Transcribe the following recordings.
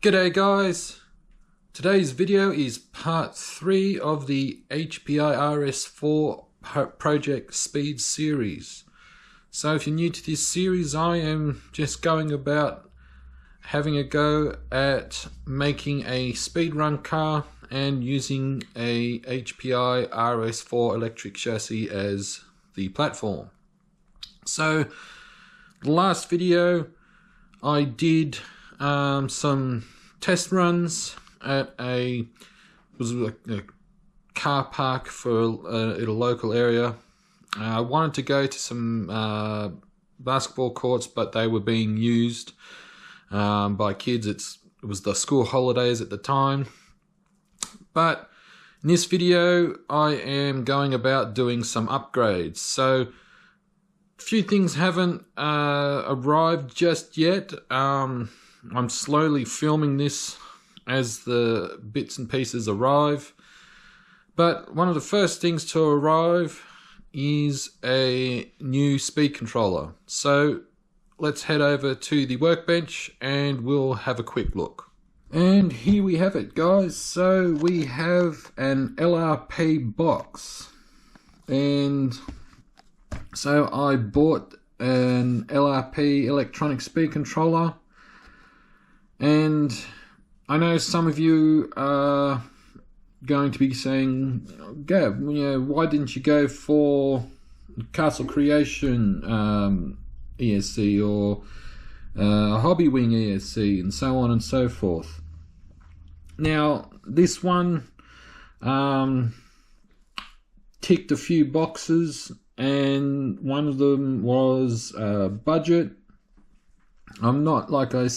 G'day guys, today's video is part 3 of the HPI RS4 Project Speed series. So if you're new to this series, I am just going about having a go at making a speedrun car and using a HPI RS4 electric chassis as the platform. So the last video I did some test runs at a car park in a local area. I wanted to go to some basketball courts, but they were being used by kids. It was the school holidays at the time. But in this video, I am going about doing some upgrades. So a few things haven't arrived just yet. I'm slowly filming this as the bits and pieces arrive. But one of the first things to arrive is a new speed controller. So let's head over to the workbench and we'll have a quick look. And here we have it, guys. So we have an LRP box. And so I bought an LRP electronic speed controller. And I know some of you are going to be saying, Gab, why didn't you go for Castle Creation ESC or Hobby Wing ESC and so on and so forth? Now, this one ticked a few boxes, and one of them was budget. I'm not, like I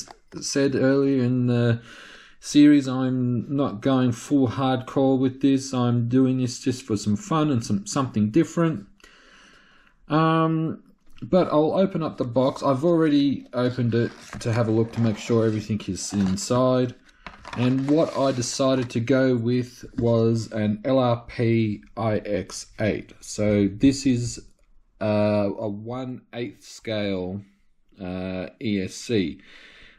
said earlier in the series, I'm not going full hardcore with this. I'm doing this just for some fun and something different. But I'll open up the box. I've already opened it to have a look to make sure everything is inside. And what I decided to go with was an LRP IX8. So this is a 1/8 scale ESC.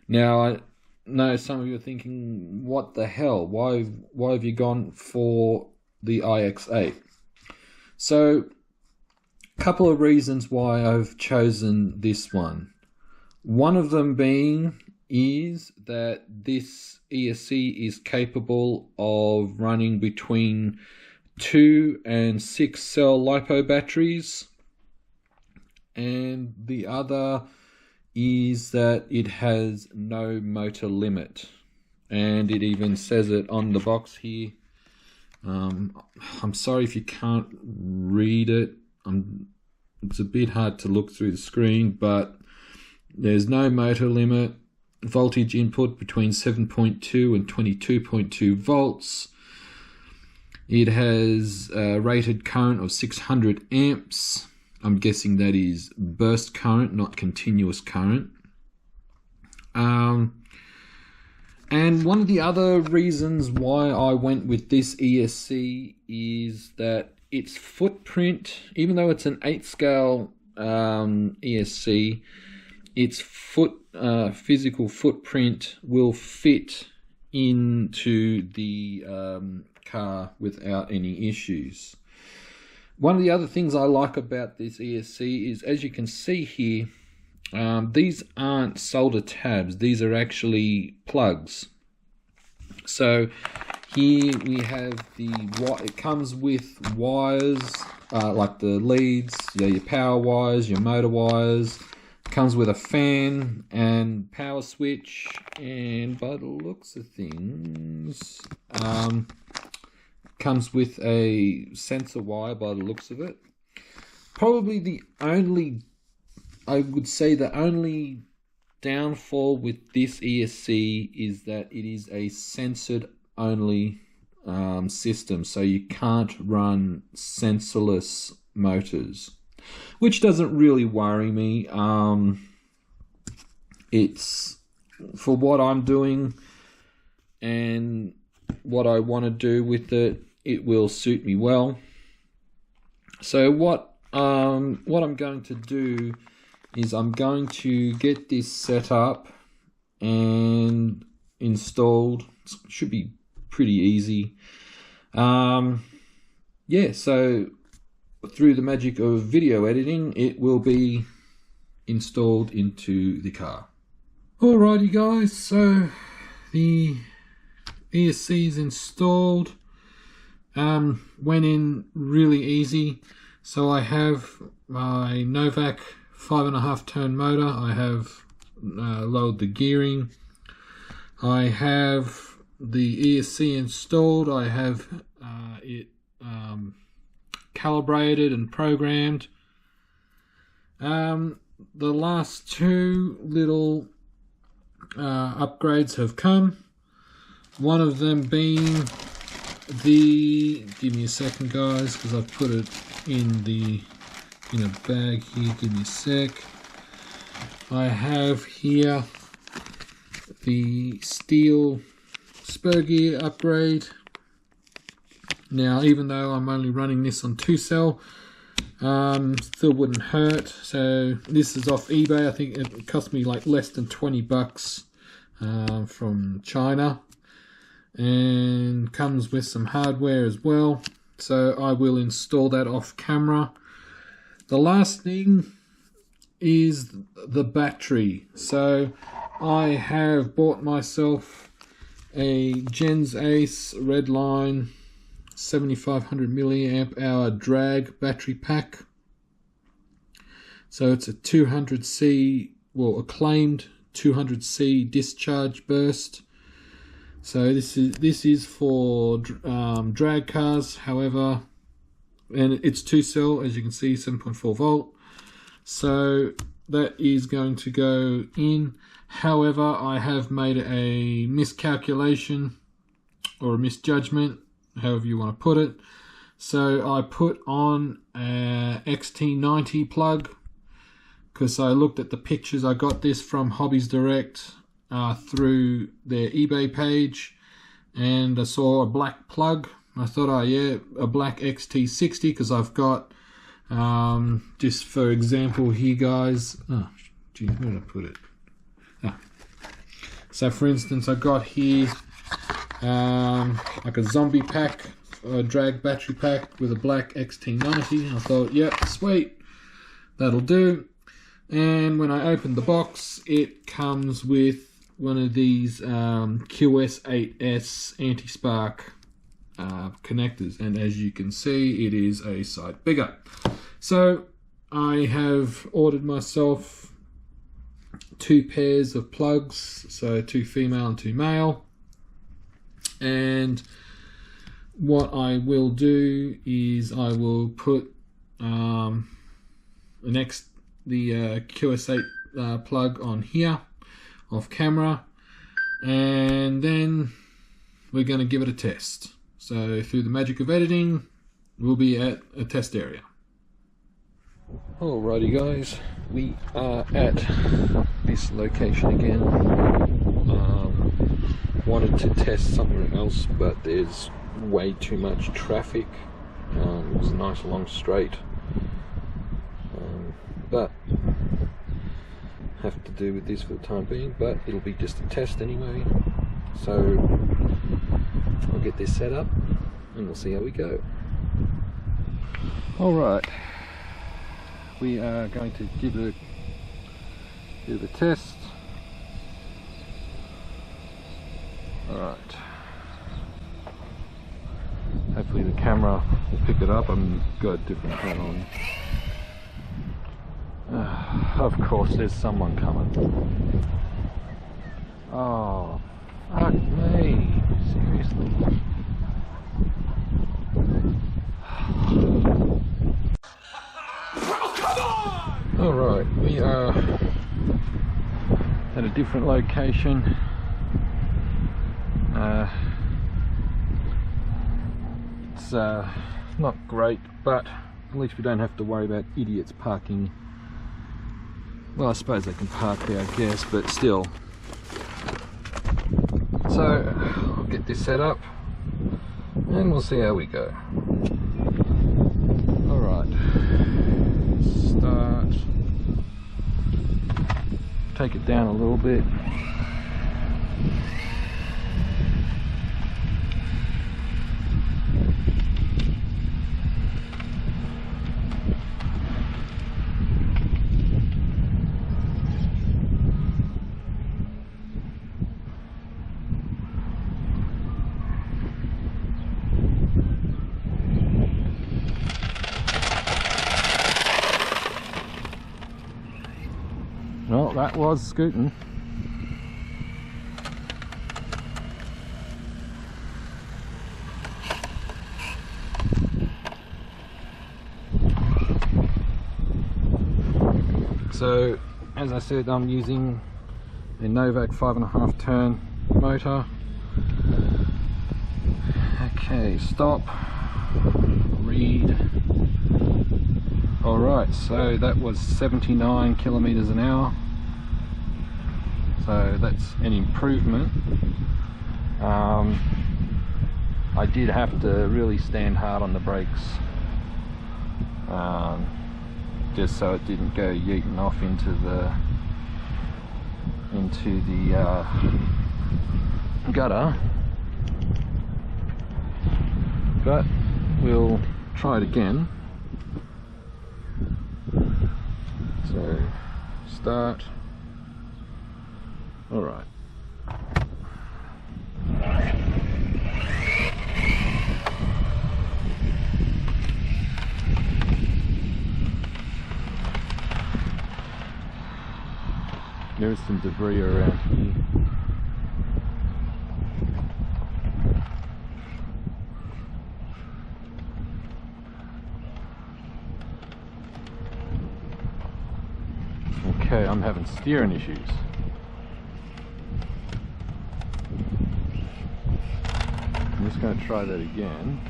Now, I know some of you are thinking, what the hell? Why have you gone for the IX8? So, a couple of reasons why I've chosen this one. One of them being is that this ESC is capable of running between 2 and 6 cell LiPo batteries. And the other is that it has no motor limit, and it even says it on the box here. I'm sorry if you can't read it. It's a bit hard to look through the screen, but there's no motor limit. Voltage input between 7.2 and 22.2 volts. It has a rated current of 600 amps. I'm guessing that is burst current, not continuous current. And one of the other reasons why I went with this ESC is that its footprint, even though it's an 8 scale ESC, its physical footprint will fit into the car without any issues. One of the other things I like about this ESC is, as you can see here, these aren't solder tabs. These are actually plugs. So here we have it comes with wires, like the leads, your power wires, your motor wires. It comes with a fan and power switch, and by the looks of things, comes with a sensor wire by the looks of it. Probably I would say the only downfall with this ESC is that it is a sensored only system, so you can't run sensorless motors, which doesn't really worry me. It's for what I'm doing and what I want to do with it, it will suit me well. So what I'm going to do is I'm going to get this set up and installed. It should be pretty easy. Yeah, so through the magic of video editing, it will be installed into the car. Alrighty guys, so the ESC is installed. Went in really easy. So I have my Novak 5.5 tone motor. I have lowered the gearing. I have the ESC installed. I have it calibrated and programmed. The last two little upgrades have come. One of them being give me a second guys, because I've put it in a bag here. Give me a sec. I have here the steel spur gear upgrade. Now, even though I'm only running this on 2-cell, still wouldn't hurt. So this is off eBay. I think it cost me like less than 20 bucks from China, and comes with some hardware as well. So I will install that off camera. The last thing is the battery. So I have bought myself a Gens Ace Redline 7500 milliamp hour drag battery pack. So it's a 200C, well, acclaimed 200C discharge burst. So this is for drag cars. However, and it's 2-cell, as you can see, 7.4 volt. So that is going to go in. However, I have made a miscalculation or a misjudgment, however you want to put it. So I put on a XT90 plug, because I looked at the pictures. I got this from Hobbies Direct through their eBay page, and I saw a black plug. I thought, oh yeah, a black XT60, because I've got, just for example here guys, oh gee, where did I put it? So for instance, I got here like a zombie pack, a drag battery pack with a black XT90. I thought, yep, sweet, that'll do. And when I opened the box, it comes with one of these QS8S anti-spark connectors, and as you can see, it is a size bigger. So I have ordered myself 2 pairs of plugs, so 2 female and 2 male. And what I will do is I will put the QS8 plug on here off camera, and then we're going to give it a test. So through the magic of editing, we'll be at a test area. Alrighty guys, we are at this location again. Wanted to test somewhere else, but there's way too much traffic. It was a nice long straight, but have to do with this for the time being, but it'll be just a test anyway. So I'll get this set up and we'll see how we go. Alright, we are going to give it a test. Alright, hopefully the camera will pick it up. I've got a different hat on. Of course there's someone coming. Oh, fuck me, seriously. Alright, we are at a different location. It's not great, but at least we don't have to worry about idiots parking. Well, I suppose they can park there, I guess, but still. So, I'll get this set up and we'll see how we go. Alright, start. Take it down a little bit. Well, that was scooting. So, as I said, I'm using a Novak 5.5 turn motor. Okay, stop, read. Alright, so that was 79 kilometers an hour. So that's an improvement. I did have to really stand hard on the brakes, just so it didn't go yeeting off into the gutter. But we'll try it again. So start. All right. There is some debris around here. Okay, I'm having steering issues. I'm just going to try that again.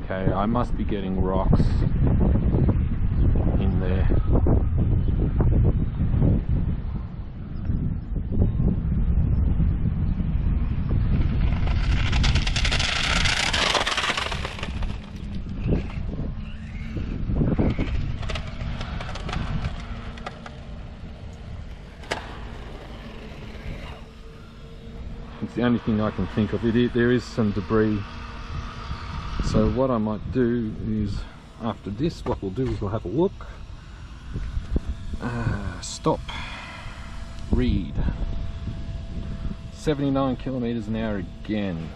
Okay, I must be getting rocks in there. It's the only thing I can think of. There is some debris. So what I might do is, after this, what we'll do is we'll have a look. Stop, read. 79 kilometers an hour again.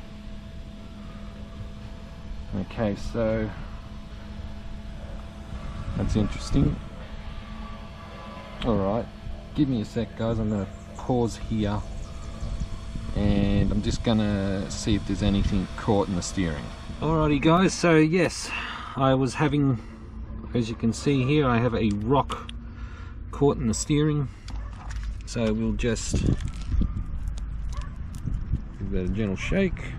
Okay, so that's interesting. Alright, give me a sec guys, I'm going to pause here and I'm just going to see if there's anything caught in the steering. Alrighty guys, so yes, I was having, as you can see here, I have a rock caught in the steering. So we'll just give that a gentle shake.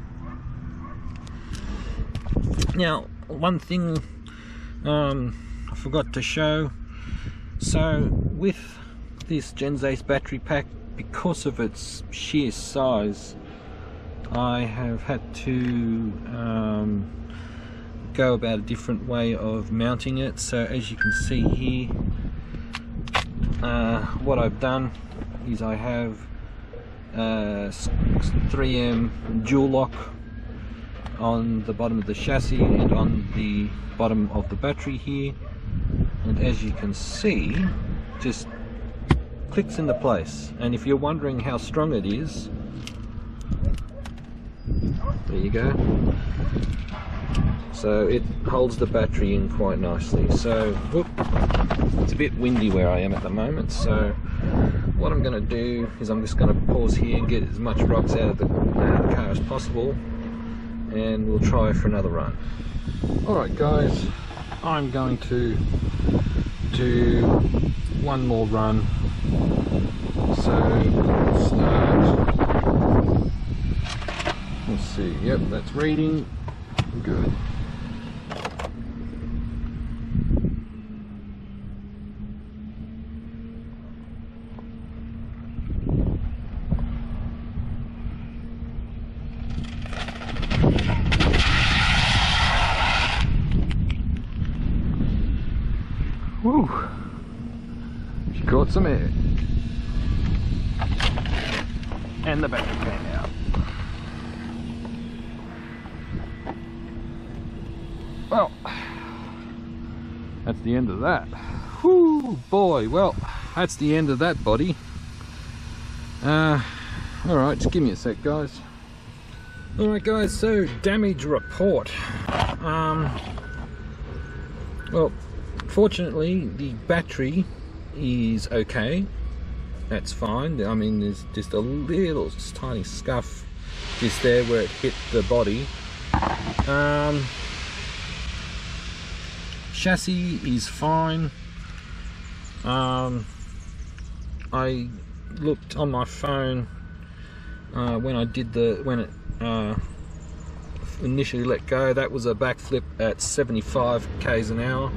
Now, one thing I forgot to show. So with this Gens Ace battery pack, because of its sheer size, I have had to go about a different way of mounting it. So as you can see here, what I've done is I have 3M dual lock on the bottom of the chassis and on the bottom of the battery here, and as you can see, just clicks into place. And if you're wondering how strong it is, there you go. So it holds the battery in quite nicely. So whoop, it's a bit windy where I am at the moment, so what I'm going to do is I'm just going to pause here and get as much rocks out of the car as possible, and we'll try for another run. Alright guys, I'm going to do one more run. So start. Let's see, yep, that's reading. Good. Woo! She caught some air. And the battery came out. Well, that's the end of that. Whoo, boy, well, that's the end of that body. Alright, just give me a sec, guys. Alright guys, so damage report. Well, fortunately the battery is okay. That's fine. I mean, there's just a little tiny scuff just there where it hit the body. Chassis is fine. I looked on my phone when I did when it initially let go. That was a backflip at 75 k's an hour.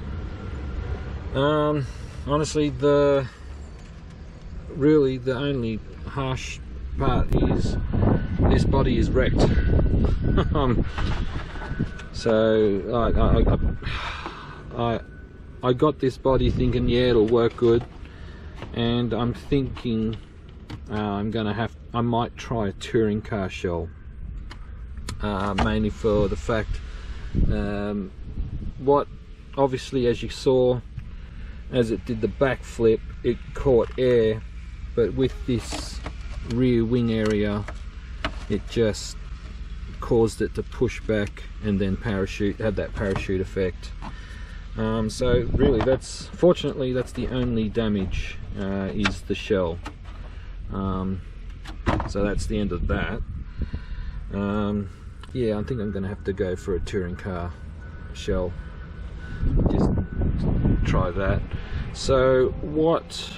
Honestly, really the only harsh part is this body is wrecked. So I got this body thinking, yeah, it'll work good, and I'm thinking I might try a touring car shell, mainly for the fact obviously, as you saw, as it did the backflip, it caught air, but with this rear wing area, it just caused it to push back and then had that parachute effect. So really, fortunately that's the only damage, is the shell. So that's the end of that. Yeah, I think I'm gonna have to go for a touring car shell. Just try that. So what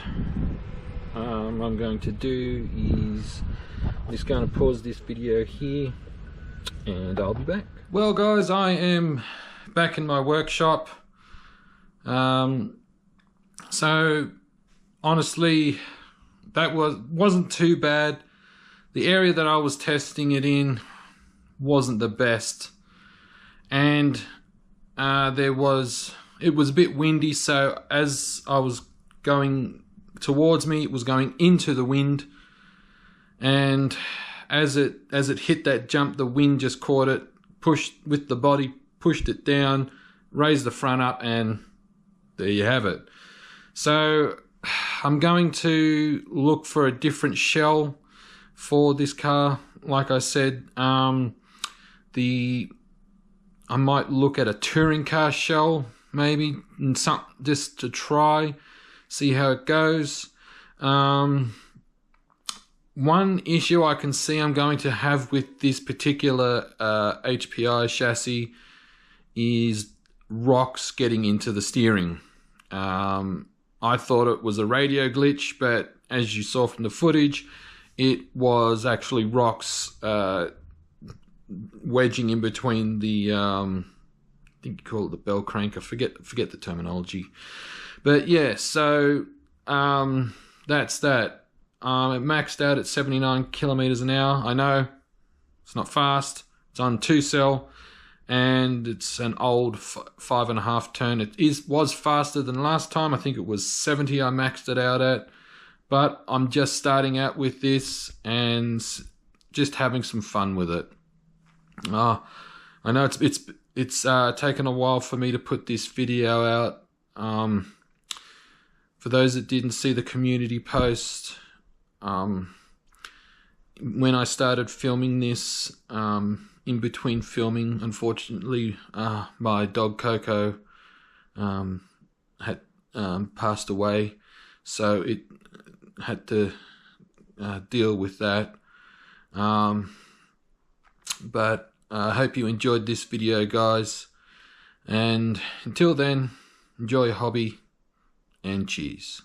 I'm going to do is I'm just going to pause this video here and I'll be back. Well guys, I am back in my workshop. So honestly, that wasn't too bad. The area that I was testing it in wasn't the best, and it was a bit windy, so as I was going towards me, it was going into the wind, and as it hit that jump, the wind just caught it, pushed with the body, pushed it down, raised the front up, and there you have it. So I'm going to look for a different shell for this car. Like I said, I might look at a touring car shell, maybe, and just to try, see how it goes. One issue I can see I'm going to have with this particular HPI chassis is rocks getting into the steering. I thought it was a radio glitch, but as you saw from the footage, it was actually rocks wedging in between the I think you call it the bell crank. I forget the terminology, but yeah. So that's that. It maxed out at 79 kilometers an hour. I know it's not fast. It's on 2-cell, and it's an old 5.5 turn. It was faster than last time. I think it was 70 I maxed it out at, but I'm just starting out with this and just having some fun with it. I know it's taken a while for me to put this video out. For those that didn't see the community post, when I started filming this, in between filming, unfortunately, my dog Coco had passed away, so it had to deal with that. But I hope you enjoyed this video, guys, and until then, enjoy your hobby and cheers.